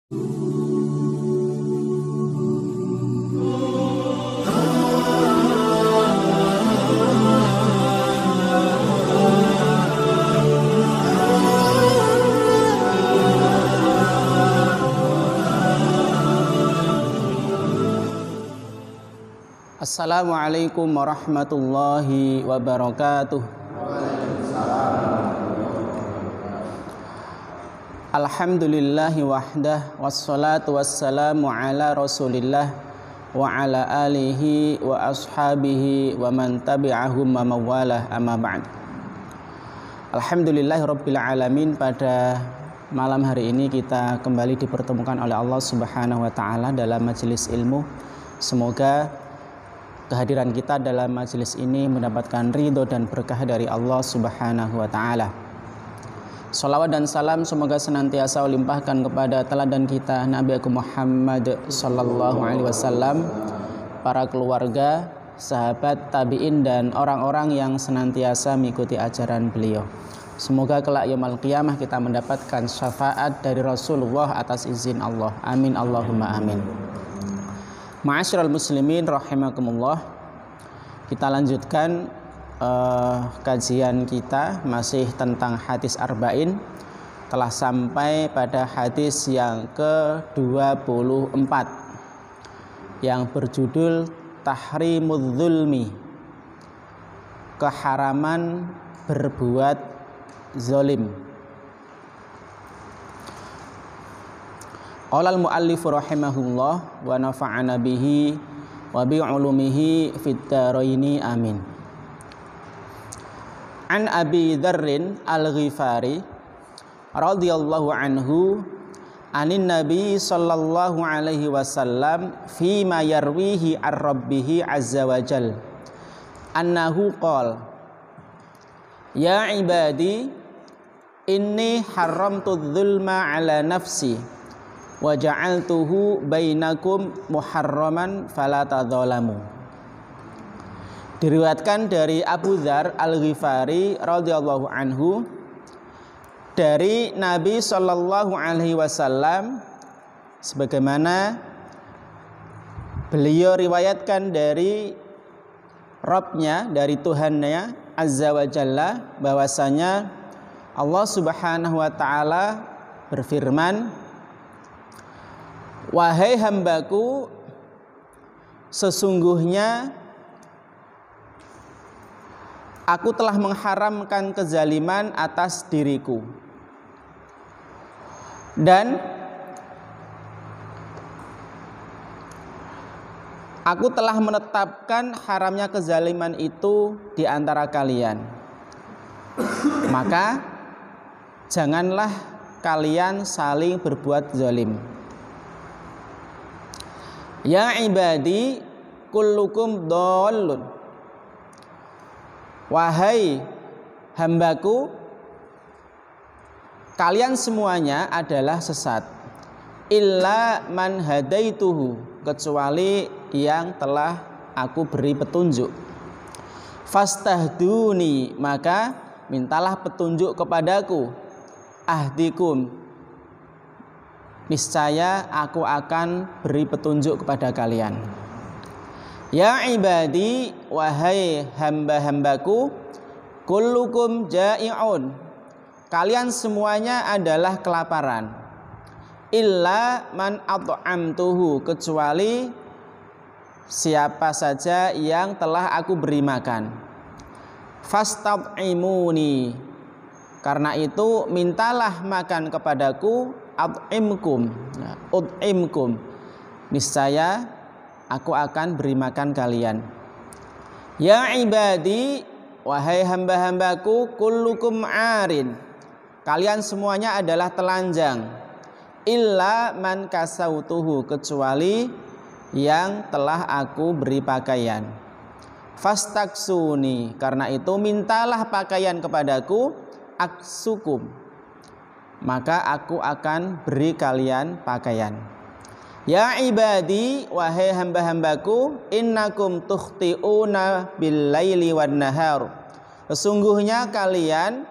Assalamualaikum warahmatullahi wabarakatuh. Alhamdulillahi wahdah, wassalatu wassalamu ala rasulillah wa ala alihi wa ashabihi wa man tabi'ahum wa mawalah, amma ba'd. Alhamdulillahi rabbil alamin. Pada malam hari ini kita kembali dipertemukan oleh Allah subhanahu wa ta'ala dalam majelis ilmu. Semoga kehadiran kita dalam majelis ini mendapatkan ridho dan berkah dari Allah subhanahu wa ta'ala. Salawat dan salam semoga senantiasa limpahkan kepada teladan kita Nabi Muhammad sallallahu alaihi wasallam, para keluarga, sahabat, tabi'in, dan orang-orang yang senantiasa mengikuti ajaran beliau. Semoga kelak yaumul qiyamah kita mendapatkan syafaat dari Rasulullah atas izin Allah. Amin Allahumma amin. Ma'asyiral muslimin rahimakumullah. Kita lanjutkan kajian kita masih tentang hadis arba'in. Telah sampai pada hadis yang ke-24 yang berjudul Tahrimudz Zulmi, keharaman berbuat zalim. Qala al-muallif rahimahullah wa nafa'ana bihi wa bi ulumihi fid dharaini amin. An Abi Dzarrin Al-Ghifari radhiyallahu anhu anin Nabi sallallahu alaihi wasallam fi ma yarwihi ar-rabbih azza wa jal annahu qala ya ibadi inni haramtu dzulma ala nafsi wa ja'altuhu bainakum muharraman fala tadzalamu. Diriwayatkan dari Abu Dzar Al-Ghifari radhiyallahu anhu dari Nabi sallallahu alaihi wasallam, sebagaimana beliau riwayatkan dari Rabbnya, dari Tuhannya azza wa jalla, bahwasanya Allah subhanahu wa ta'ala berfirman, wahai hambaku, sesungguhnya aku telah mengharamkan kezaliman atas diriku, dan aku telah menetapkan haramnya kezaliman itu di antara kalian. Maka janganlah kalian saling berbuat zalim. Ya ibadi kullukum dhallun, wahai hambaku, kalian semuanya adalah sesat, illa man hadaituhu, kecuali yang telah aku beri petunjuk. Fastahduni, maka mintalah petunjuk kepadaku. Ahdikum, niscaya aku akan beri petunjuk kepada kalian. Ya ibadi, wahai hamba-hambaku, kullukum ja'i'un, kalian semuanya adalah kelaparan, illa man at'amtuhu, kecuali siapa saja yang telah aku beri makan. Fastat'imuni, karena itu mintalah makan kepadaku. At'imkum, ut'imkum, niscaya aku akan beri makan kalian. Ya ibadi, wahai hamba-hambaku, kullukum arin, kalian semuanya adalah telanjang, illa man kasautuhu, kecuali yang telah aku beri pakaian. Fastaksuni, karena itu mintalah pakaian kepadaku. Aksukum, maka aku akan beri kalian pakaian. Ya ibadi, wahai hamba-hambaku, innakum tukhti'una bil laili wan nahar, sesungguhnya kalian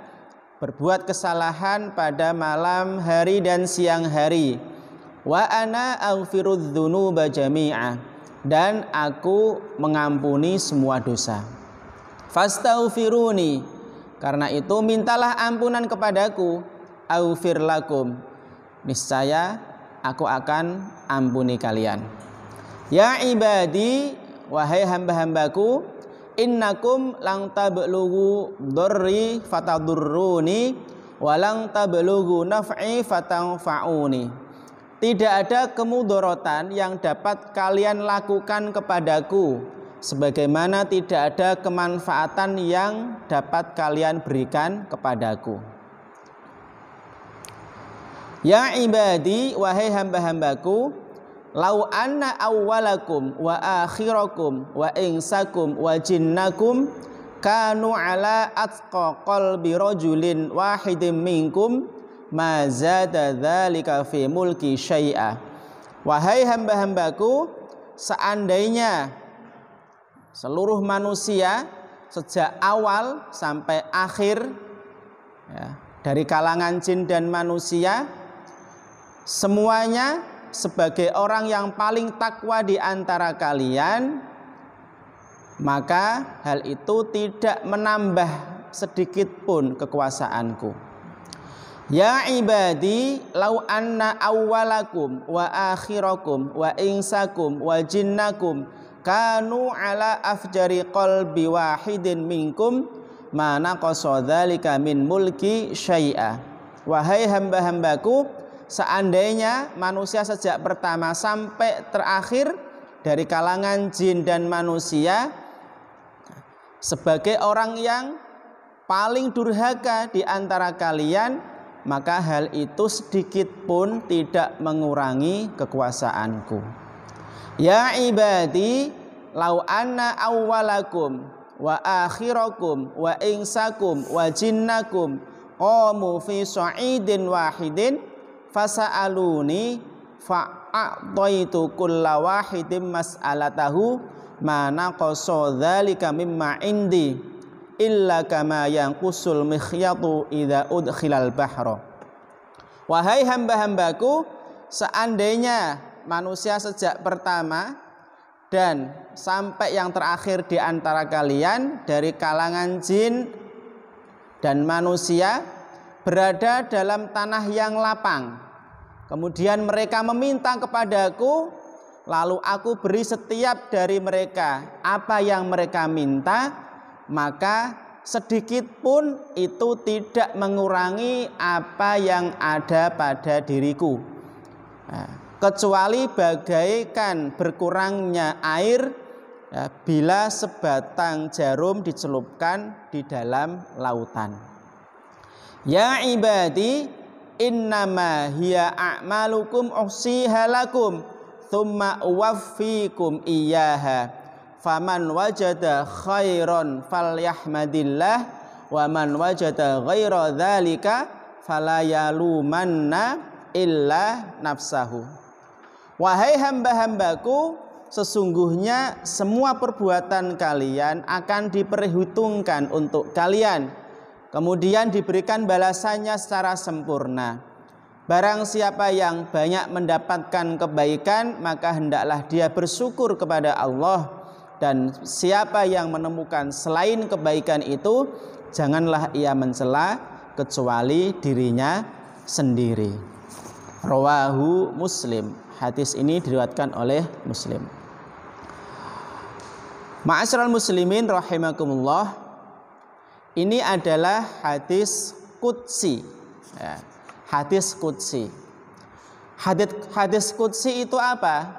berbuat kesalahan pada malam hari dan siang hari. wa ana aghfirudz dzunuba jami'a, dan aku mengampuni semua dosa. Fastaghfiruni, karena itu mintalah ampunan kepadaku, aghfir lakum, niscaya aku akan ampuni kalian. Ya ibadi, wahai hamba-hambaku, innakum lang tablughu dzurri fatadurruni wa lang tablughu naf'i fatanfa'uni. Tidak ada kemudorotan yang dapat kalian lakukan kepadaku, sebagaimana tidak ada kemanfaatan yang dapat kalian berikan kepadaku. Ya ibadi, wahai hamba-hambaku, lau anna awwalakum wa akhirakum wa insakum wa jinnakum kanu ala atqa qalbi rajulin wahidin minkum ma zada dzalika fi mulki syai'a. Wahai hamba-hambaku, seandainya seluruh manusia sejak awal sampai akhir, ya, dari kalangan jin dan manusia, semuanya sebagai orang yang paling takwa di antara kalian, maka hal itu tidak menambah sedikit pun kekuasaanku. Ya ibadi, lau anna awwalakum wa akhirakum wa insakum wa jinnakum kanu ala afjari qalbi wahidin minkum ma naqasa dzalika min mulki syai'a. Wahai hamba-hambaku, seandainya manusia sejak pertama sampai terakhir dari kalangan jin dan manusia sebagai orang yang paling durhaka di antara kalian, maka hal itu sedikit pun tidak mengurangi kekuasaanku. Ya ibadi, lau anna awwalakum wa akhirakum wa insakum wa jinnakum qamu fi sa'idin wahidin fasa'aluni fa'a'taitu kulla wahidin mas'alatahu ma naqasa dzalika mimma indi illa kama yanqusul mikhyatu idza udkhilal bahra. Wahai hamba-hambaku, seandainya manusia sejak pertama dan sampai yang terakhir di antara kalian dari kalangan jin dan manusia berada dalam tanah yang lapang, kemudian mereka meminta kepadaku, lalu aku beri setiap dari mereka apa yang mereka minta, maka sedikit pun itu tidak mengurangi apa yang ada pada diriku, kecuali bagaikan berkurangnya air bila sebatang jarum dicelupkan di dalam lautan. Ya ibadi, innama hiya a'malukum uhsiha lakum thumma uwaffikum iyyaha faman wajada khairan falyahmadillah wa man wajada ghaira dzalika fala yalumanna illa nafsahu. Wahai hamba-hambaku, sesungguhnya semua perbuatan kalian akan diperhitungkan untuk kalian, kemudian diberikan balasannya secara sempurna. Barang siapa yang banyak mendapatkan kebaikan, maka hendaklah dia bersyukur kepada Allah. Dan siapa yang menemukan selain kebaikan itu, janganlah ia mencela kecuali dirinya sendiri. Rawahu Muslim. Hadis ini diriwayatkan oleh Muslim. Ma'asyiral muslimin rahimakumullah, ini adalah hadis qudsi, ya, hadis qudsi. Hadis qudsi itu apa?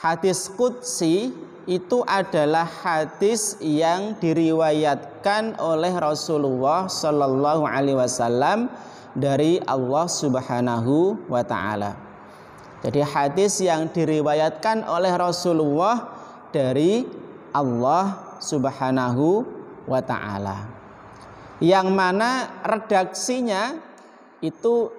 Hadis qudsi itu adalah hadis yang diriwayatkan oleh Rasulullah Sallallahu Alaihi Wasallam dari Allah Subhanahu wa Ta'ala. Jadi hadis yang diriwayatkan oleh Rasulullah dari Allah Subhanahu wa Ta'ala, yang mana redaksinya itu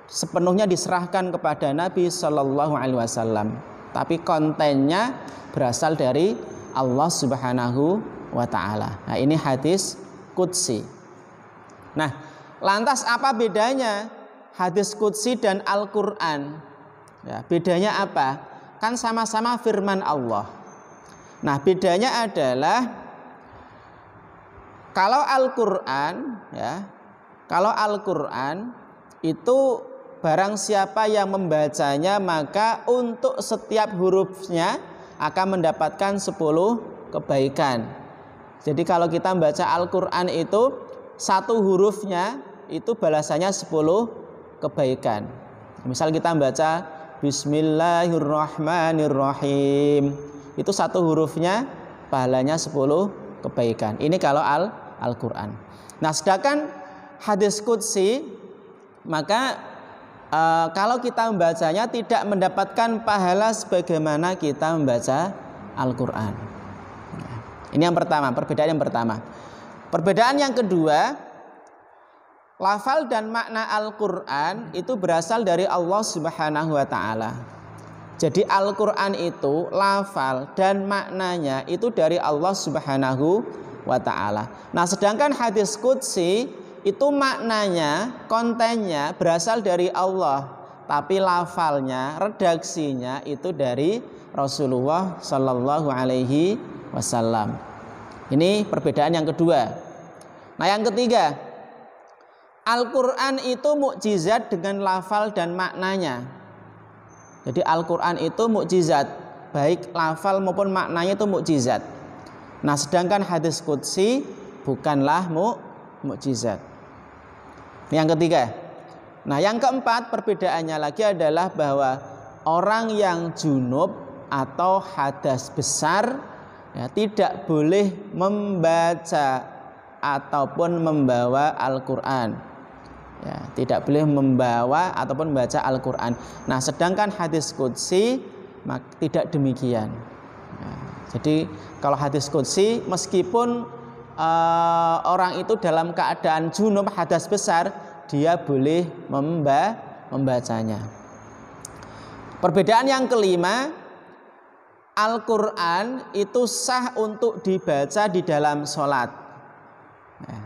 sepenuhnya diserahkan kepada Nabi Sallallahu Alaihi Wasallam, tapi kontennya berasal dari Allah Subhanahu wa Ta'ala. Nah, ini hadis qudsi. Nah, lantas apa bedanya hadis qudsi dan Al-Quran? Ya, bedanya apa? Kan sama-sama firman Allah. Nah, bedanya adalah kalau Al-Qur'an ya, kalau Al-Qur'an itu barang siapa yang membacanya maka untuk setiap hurufnya akan mendapatkan 10 kebaikan. Jadi kalau kita membaca Al-Qur'an itu satu hurufnya itu balasannya 10 kebaikan. Misal kita membaca Bismillahirrahmanirrahim, itu satu hurufnya pahalanya 10 kebaikan. Ini kalau Al-Qur'an. Nah, sedangkan hadis qudsi maka kalau kita membacanya tidak mendapatkan pahala sebagaimana kita membaca Al-Qur'an. Ini yang pertama, perbedaan yang pertama. Perbedaan yang kedua, lafal dan makna Al-Qur'an itu berasal dari Allah Subhanahu wa taala. Jadi Al-Qur'an itu lafal dan maknanya itu dari Allah Subhanahu wa taala. Nah, sedangkan hadis qudsi itu maknanya, kontennya berasal dari Allah, tapi lafalnya, redaksinya itu dari Rasulullah Shallallahu alaihi wasallam. Ini perbedaan yang kedua. Nah, yang ketiga, Al-Qur'an itu mukjizat dengan lafal dan maknanya. Jadi Al-Qur'an itu mukjizat, baik lafal maupun maknanya itu mukjizat. Nah, sedangkan hadis qudsi bukanlah mukjizat. Yang ketiga. Nah, yang keempat perbedaannya lagi adalah bahwa orang yang junub atau hadas besar ya, tidak boleh membaca ataupun membawa Al-Qur'an. Ya, tidak boleh membawa ataupun membaca Al-Qur'an. Nah, sedangkan hadis qudsi tidak demikian. Ya, jadi kalau hadis qudsi meskipun orang itu dalam keadaan junub hadas besar, dia boleh membacanya. Perbedaan yang kelima, Al-Qur'an itu sah untuk dibaca di dalam sholat. Nah,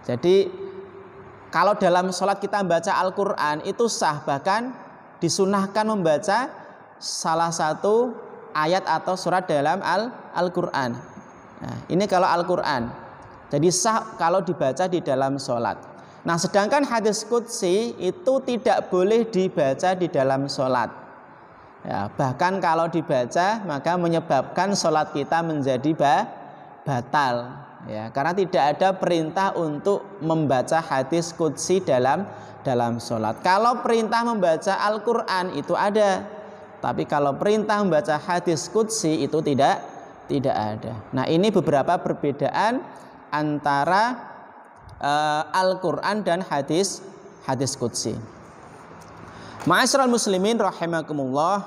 jadi kalau dalam sholat kita membaca Al-Qur'an itu sah, bahkan disunahkan membaca salah satu ayat atau surat dalam Al-Qur'an. Nah, ini kalau Al-Qur'an. Jadi sah kalau dibaca di dalam sholat. Nah, sedangkan hadis qudsi itu tidak boleh dibaca di dalam sholat. Ya, bahkan kalau dibaca maka menyebabkan sholat kita menjadi batal. Ya, karena tidak ada perintah untuk membaca hadis qudsi dalam sholat. Kalau perintah membaca Al-Qur'an itu ada, tapi kalau perintah membaca hadis qudsi itu tidak ada. Nah, ini beberapa perbedaan antara Al-Qur'an dan hadis qudsi. Ma'asyiral muslimin rahimakumullah.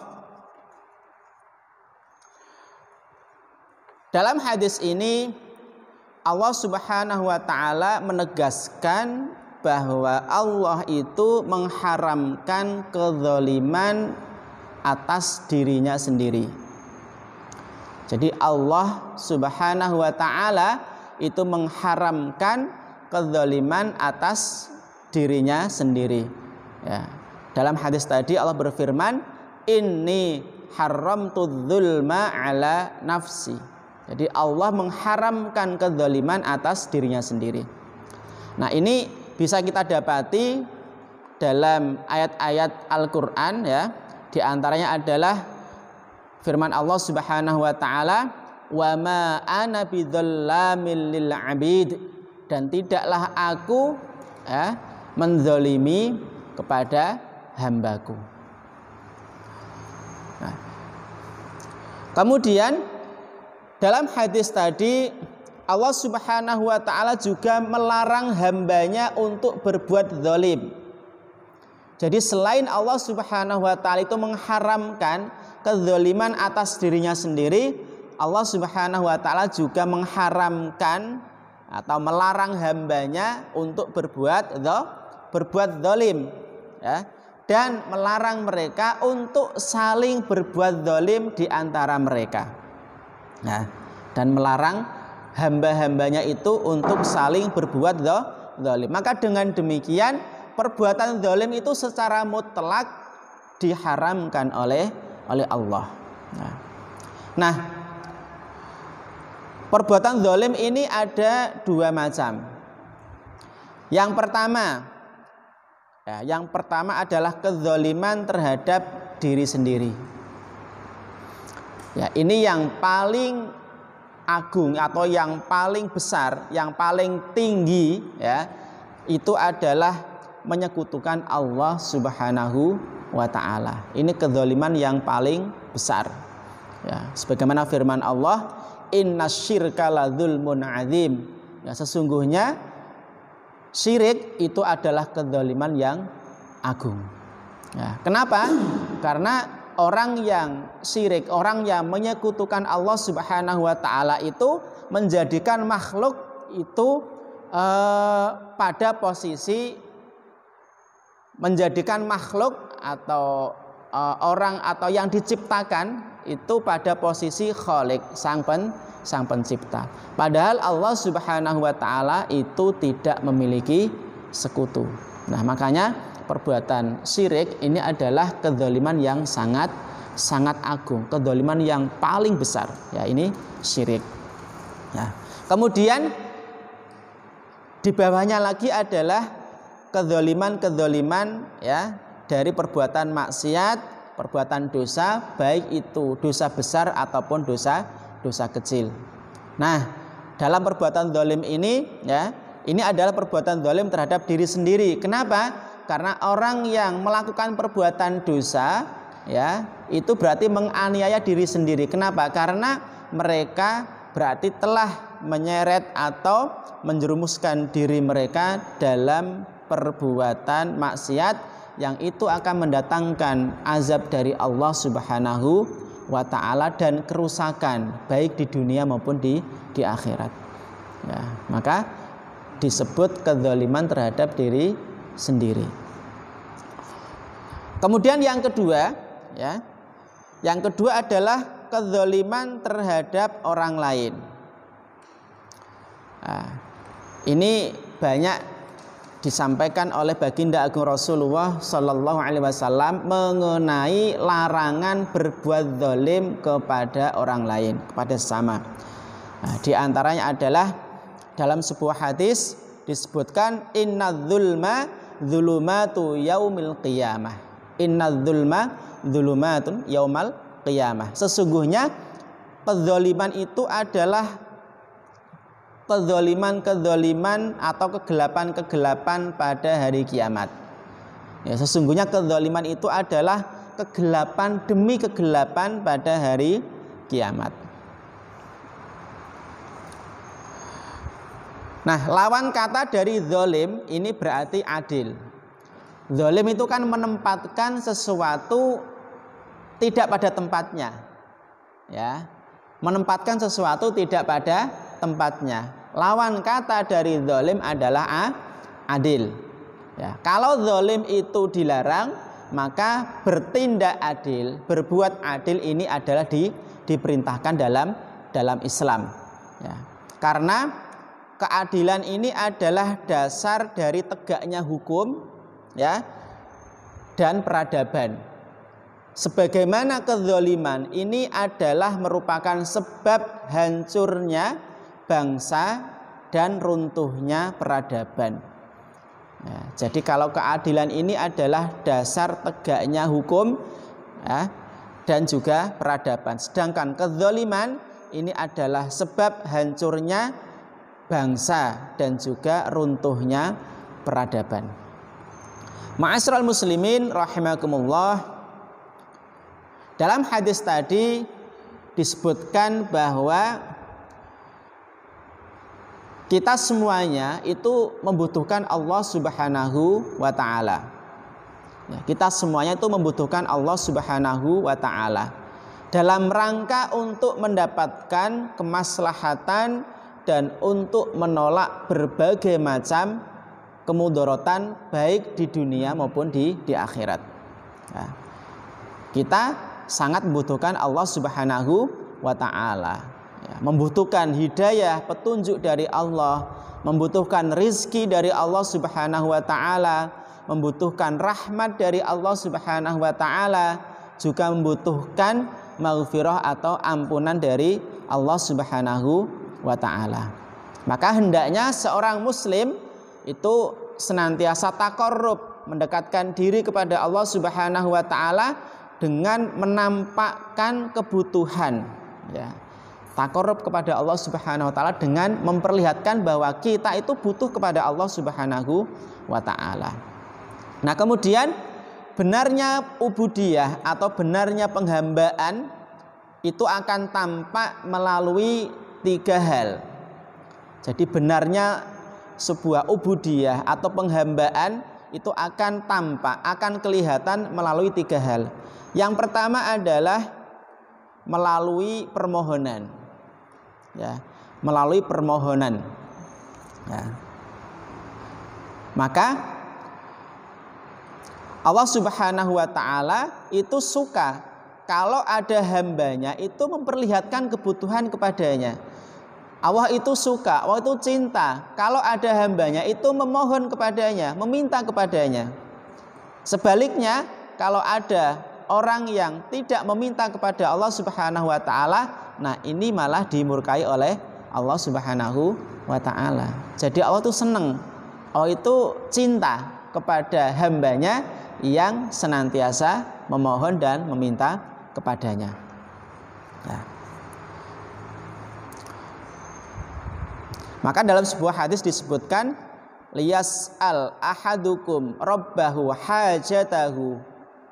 Dalam hadis ini Allah Subhanahu wa taala menegaskan bahwa Allah itu mengharamkan kezaliman atas dirinya sendiri. Jadi Allah Subhanahu wa taala itu mengharamkan kezaliman atas dirinya sendiri. Ya. Dalam hadis tadi Allah berfirman, "Inni haramtu dzulma ala nafsi." Jadi Allah mengharamkan kezaliman atas dirinya sendiri. Nah, ini bisa kita dapati dalam ayat-ayat Al-Qur'an ya. Di antaranya adalah firman Allah Subhanahu wa taala, "Wa ma ana bidzalamil lil 'abid," dan tidaklah aku menzalimi kepada hambaku. Nah, kemudian dalam hadis tadi Allah Subhanahu wa taala juga melarang hambanya untuk berbuat zalim. Jadi selain Allah Subhanahu wa taala itu mengharamkan kezaliman atas dirinya sendiri, Allah Subhanahu wa taala juga mengharamkan atau melarang hambanya untuk berbuat zalim ya, dan melarang mereka untuk saling berbuat zalim di antara mereka. Nah, dan melarang hamba-hambanya itu untuk saling berbuat zalim. Maka dengan demikian perbuatan zalim itu secara mutlak diharamkan oleh Allah. Nah, perbuatan zalim ini ada dua macam. Yang pertama adalah kezaliman terhadap diri sendiri. Ya, ini yang paling agung atau yang paling besar, yang paling tinggi, ya, itu adalah menyekutukan Allah Subhanahu wa ta'ala. Ini kezaliman yang paling besar. Ya, sebagaimana firman Allah, innasyirka ladzulmun adzim. Ya, sesungguhnya syirik itu adalah kezaliman yang agung. Ya, kenapa? Karena orang yang syirik, orang yang menyekutukan Allah Subhanahu wa ta'ala itu menjadikan makhluk itu pada posisi menjadikan makhluk atau orang atau yang diciptakan itu pada posisi khalik, sang pencipta. Padahal Allah Subhanahu wa ta'ala itu tidak memiliki sekutu. Nah, makanya perbuatan syirik ini adalah kezaliman yang sangat agung, kezaliman yang paling besar. Ya, ini syirik. Ya. Kemudian di bawahnya lagi adalah kezaliman ya dari perbuatan maksiat, perbuatan dosa, baik itu dosa besar ataupun dosa kecil. Nah, dalam perbuatan zalim ini, ya, ini adalah perbuatan zalim terhadap diri sendiri. Kenapa? Karena orang yang melakukan perbuatan dosa, ya, itu berarti menganiaya diri sendiri. Kenapa? Karena mereka berarti telah menyeret atau menjerumuskan diri mereka dalam perbuatan maksiat yang itu akan mendatangkan azab dari Allah Subhanahu wa ta'ala dan kerusakan baik di dunia maupun di akhirat. Ya, maka disebut kezaliman terhadap diri sendiri. Kemudian yang kedua, ya, yang kedua adalah kezaliman terhadap orang lain. Nah, ini banyak disampaikan oleh baginda agung Rasulullah Sallallahu Alaihi Wasallam mengenai larangan berbuat zalim kepada orang lain, kepada sesama. Nah, di antaranya adalah dalam sebuah hadis disebutkan innadz-dzulma dzulumatu yaumil qiyamah. Innadz-dzulma dzulumatun yaumal qiyamah. Sesungguhnya kezaliman itu adalah kezaliman atau kegelapan pada hari kiamat. Ya, sesungguhnya kezaliman itu adalah kegelapan demi kegelapan pada hari kiamat. Nah, lawan kata dari zalim ini berarti adil. Zalim itu kan menempatkan sesuatu tidak pada tempatnya. Ya. Menempatkan sesuatu tidak pada tempatnya. Lawan kata dari zalim adalah adil. Ya. Kalau zalim itu dilarang, maka bertindak adil, berbuat adil ini adalah diperintahkan dalam Islam. Ya. Karena keadilan ini adalah dasar dari tegaknya hukum, ya, dan peradaban. Sebagaimana kezaliman ini adalah merupakan sebab hancurnya bangsa dan runtuhnya peradaban. Ya, jadi kalau keadilan ini adalah dasar tegaknya hukum, ya, dan juga peradaban. Sedangkan kezaliman ini adalah sebab hancurnya bangsa dan juga runtuhnya peradaban. Ma'asyiral muslimin rahimakumullah, dalam hadis tadi disebutkan bahwa kita semuanya itu membutuhkan Allah Subhanahu wa ta'ala. Ya, kita semuanya itu membutuhkan Allah Subhanahu wa ta'ala dalam rangka untuk mendapatkan kemaslahatan dan untuk menolak berbagai macam kemudaratan baik di dunia maupun di akhirat. Ya. Kita sangat membutuhkan Allah Subhanahu wa ta'ala. Ya, membutuhkan hidayah, petunjuk dari Allah, membutuhkan rizki dari Allah Subhanahu wa ta'ala, membutuhkan rahmat dari Allah Subhanahu wa taala, juga membutuhkan maghfirah atau ampunan dari Allah Subhanahu wa taala. Maka hendaknya seorang muslim itu senantiasa taqarrub, mendekatkan diri kepada Allah Subhanahu wa taala dengan menampakkan kebutuhan, ya. Taqarrub kepada Allah Subhanahu wa taala dengan memperlihatkan bahwa kita itu butuh kepada Allah Subhanahu wa taala. Nah, kemudian benarnya ubudiyah atau benarnya penghambaan itu akan tampak melalui 3 hal. Jadi benarnya sebuah ubudiyah atau penghambaan itu akan tampak, akan kelihatan melalui 3 hal. Yang pertama adalah melalui permohonan, ya, melalui permohonan, ya. Maka Allah Subhanahu wa taala itu suka kalau ada hambanya itu memperlihatkan kebutuhan kepadanya. Allah itu suka, Allah itu cinta kalau ada hambanya itu memohon kepadanya, meminta kepadanya. Sebaliknya, kalau ada orang yang tidak meminta kepada Allah Subhanahu wa taala, nah ini malah dimurkai oleh Allah Subhanahu wa taala. Jadi Allah itu senang, Allah itu cinta kepada hambanya yang senantiasa memohon dan meminta kepadanya, ya. Maka dalam sebuah hadis disebutkan, liyas'al ahadukum rabbahu hajatahu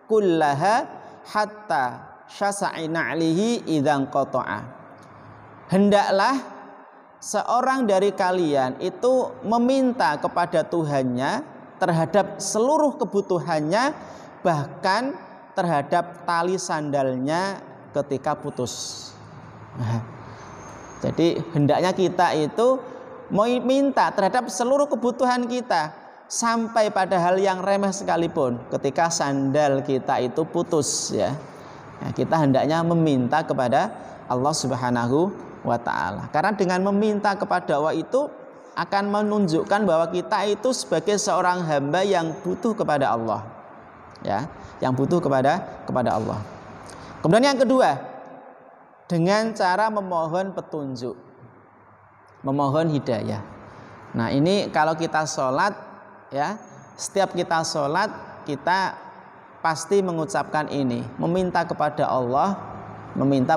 kullaha hatta syasa'i na'lihi idzan qata'a. Hendaklah seorang dari kalian itu meminta kepada Tuhannya terhadap seluruh kebutuhannya, bahkan terhadap tali sandalnya ketika putus. Jadi hendaknya kita itu mau minta terhadap seluruh kebutuhan kita, sampai pada hal yang remeh sekalipun ketika sandal kita itu putus, ya. Nah, kita hendaknya meminta kepada Allah Subhanahu wa taala. Karena dengan meminta kepada Allah itu akan menunjukkan bahwa kita itu sebagai seorang hamba yang butuh kepada Allah, ya, yang butuh kepada Allah. Kemudian yang kedua, dengan cara memohon petunjuk, memohon hidayah. Nah, ini kalau kita sholat, ya, setiap kita sholat kita pasti mengucapkan ini, meminta kepada Allah, meminta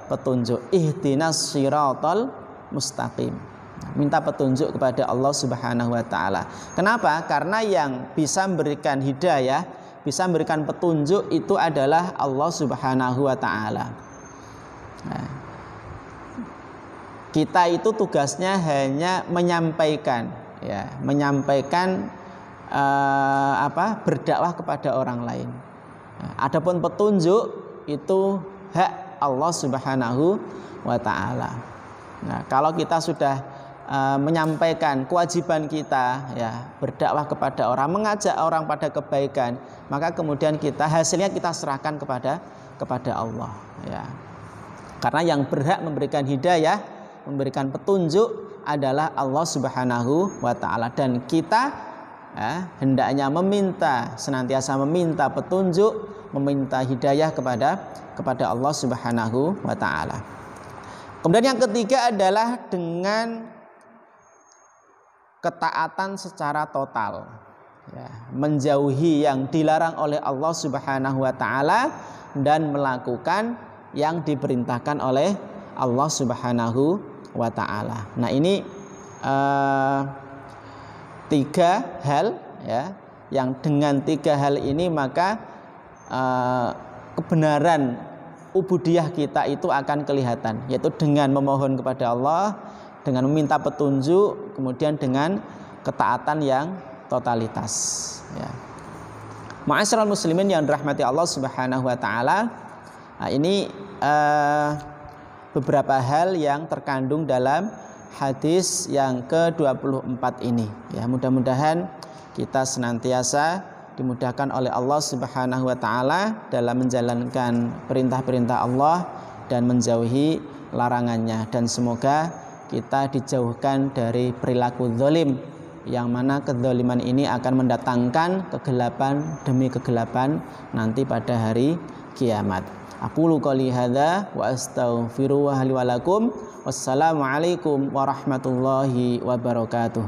petunjuk. Ihdinas shiratal mustaqim. Minta petunjuk kepada Allah Subhanahu wa taala. Kenapa? Karena yang bisa memberikan hidayah, bisa memberikan petunjuk itu adalah Allah Subhanahu wa taala. Nah, kita itu tugasnya hanya menyampaikan, ya, menyampaikan berdakwah kepada orang lain. Nah, adapun petunjuk itu hak Allah Subhanahu wa taala. Nah, kalau kita sudah menyampaikan kewajiban kita, ya, berdakwah kepada orang, mengajak orang pada kebaikan, maka kemudian hasilnya kita serahkan kepada Allah, ya. Karena yang berhak memberikan hidayah, memberikan petunjuk adalah Allah Subhanahu wa taala, dan kita, ya, hendaknya senantiasa meminta petunjuk, meminta hidayah kepada Allah Subhanahu wa taala. Kemudian yang ketiga adalah dengan ketaatan secara total, ya, menjauhi yang dilarang oleh Allah Subhanahu wa taala dan melakukan yang diperintahkan oleh Allah Subhanahu wa taala. Nah, ini 3 hal, ya, yang dengan 3 hal ini maka kebenaran ubudiyah kita itu akan kelihatan, yaitu dengan memohon kepada Allah, dengan meminta petunjuk, kemudian dengan ketaatan yang totalitas, ya. Ma'asyiral muslimin yang dirahmati Allah Subhanahu wa taala. Nah, ini beberapa hal yang terkandung dalam hadis yang ke-24 ini, ya. Mudah-mudahan kita senantiasa dimudahkan oleh Allah Subhanahu wa taala dalam menjalankan perintah-perintah Allah dan menjauhi larangannya, dan semoga kita dijauhkan dari perilaku zalim, yang mana kedzaliman ini akan mendatangkan kegelapan demi kegelapan nanti pada hari kiamat. Aqulu qouli hadza wa astaghfirullaha li wa lakum. Wassalamualaikum warahmatullahi wabarakatuh.